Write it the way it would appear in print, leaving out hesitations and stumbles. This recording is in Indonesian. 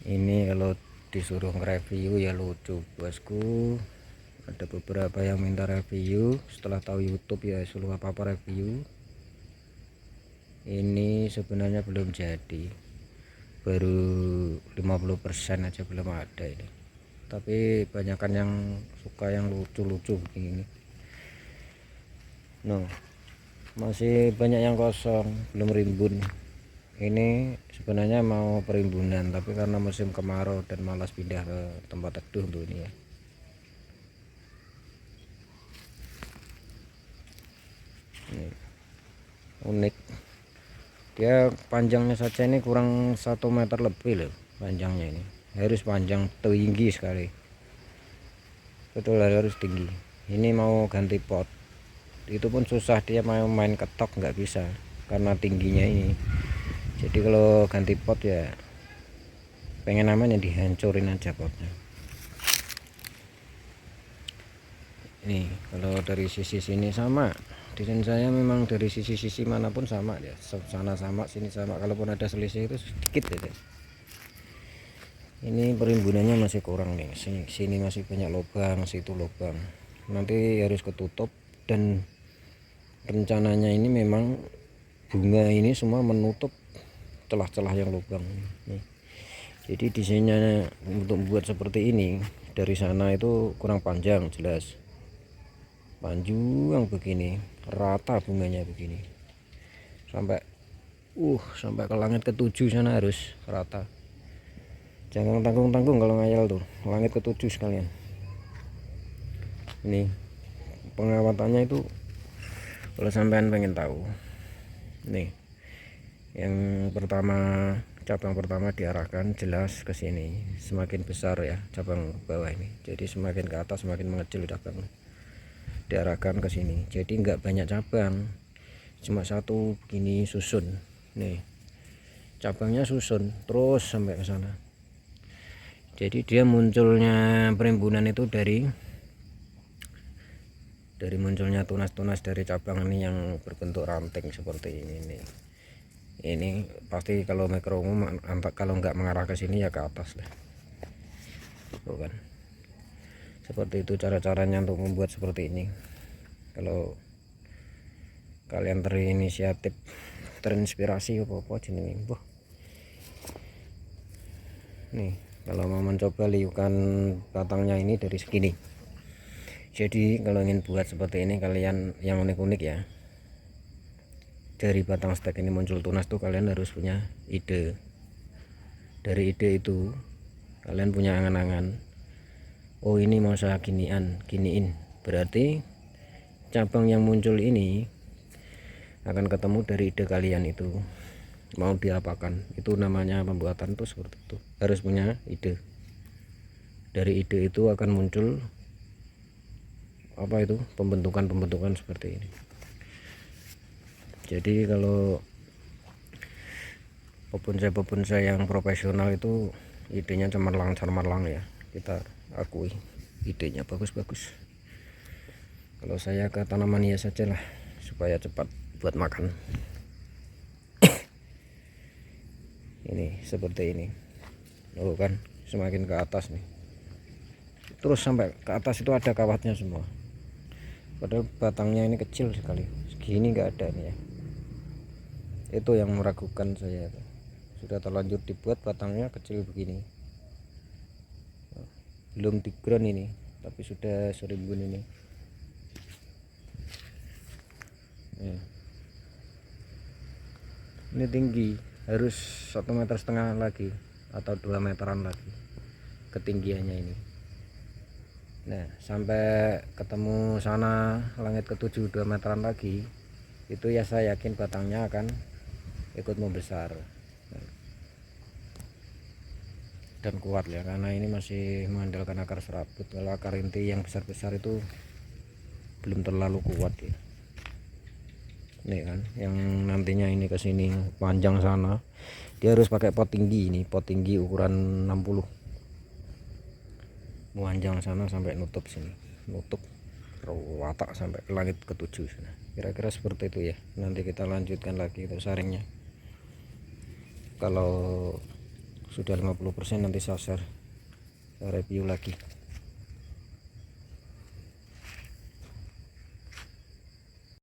Ini kalau disuruh nge-review ya lucu bosku. Ada beberapa yang minta review, setelah tahu YouTube ya suruh apa-apa review. Ini sebenarnya belum jadi, baru 50% aja, belum ada ini. Tapi banyakan yang suka yang lucu-lucu begini. No, masih banyak yang kosong, belum rimbun. Ini sebenarnya mau perimbunan, tapi karena musim kemarau dan malas pindah ke tempat teduh tuh ini ya. Ini unik, dia panjangnya saja ini kurang 1 meter lebih loh panjangnya. Ini harus panjang tinggi sekali, betul harus tinggi. Ini mau ganti pot itu pun susah, dia mau main ketok nggak bisa karena tingginya ini. Jadi kalau ganti pot ya pengen namanya dihancurin aja potnya. Ini kalau dari sisi sini sama, desain saya memang dari sisi-sisi manapun sama ya, sana sama sini sama, kalaupun ada selisih itu sedikit ya. Ini perimbunannya masih kurang nih, sini masih banyak lubang, situ lubang, nanti harus ketutup. Dan rencananya ini memang bunga ini semua menutup celah-celah yang lubang nih. Jadi desainnya untuk membuat seperti ini, dari sana itu kurang panjang, jelas panjang begini, rata bunganya begini sampai sampai ke langit ketujuh sana, harus rata. Jangan tanggung-tanggung kalau ngayal tuh, langit ketujuh sekalian. Ini pengawatannya itu kalau sampean pengen tahu nih, yang pertama, cabang pertama diarahkan jelas ke sini, semakin besar ya cabang bawah ini, jadi semakin ke atas semakin mengecil cabang, diarahkan ke sini. Jadi nggak banyak cabang, cuma satu begini susun nih, cabangnya susun terus sampai ke sana. Jadi dia munculnya perimbunan itu dari munculnya tunas-tunas dari cabang ini yang berbentuk ranting seperti ini nih. Ini pasti kalau mikro umum, kalau nggak mengarah ke sini ya ke atas lah, bukan seperti itu cara-caranya untuk membuat seperti ini. Kalau kalian terinisiatif, terinspirasi apa-apa jenenge boh. Nih kalau mau mencoba liukan batangnya ini dari segini. Jadi kalau ingin buat seperti ini, kalian yang unik-unik ya, dari batang stek ini muncul tunas tuh kalian harus punya ide. Dari ide itu kalian punya angan-angan, oh ini mau saya giniin, berarti cabang yang muncul ini akan ketemu dari ide kalian itu mau diapakan. Itu namanya pembuatan tuh seperti itu, harus punya ide. Dari ide itu akan muncul apa itu, pembentukan seperti ini. Jadi kalau bonsai yang profesional itu idenya cemerlang ya, kita akui idenya bagus-bagus. Kalau saya ke tanaman hias saja lah supaya cepat buat makan. Ini seperti ini, oh kan semakin ke atas nih, terus sampai ke atas itu ada kawatnya semua, padahal batangnya ini kecil sekali, segini nggak ada nih ya. Itu yang meragukan saya, sudah terlanjur dibuat batangnya kecil begini, belum di ground ini tapi sudah serimbun ini. Ini tinggi, harus 1,5 meter lagi atau 2 meteran lagi ketinggiannya ini. Nah sampai ketemu sana langit ketujuh 2 meteran lagi, itu ya saya yakin batangnya akan ikut membesar dan kuat ya, karena ini masih mengandalkan akar serabut. Kalau akar inti yang besar-besar itu belum terlalu kuat ya. Nih kan yang nantinya ini ke sini panjang sana, dia harus pakai pot tinggi. Ini pot tinggi ukuran 60, panjang sana sampai nutup sini, nutup watak sampai ke langit ketujuh sana. Kira-kira seperti itu ya. Nanti kita lanjutkan lagi untuk saringnya. Kalau sudah 50%, nanti saya review lagi.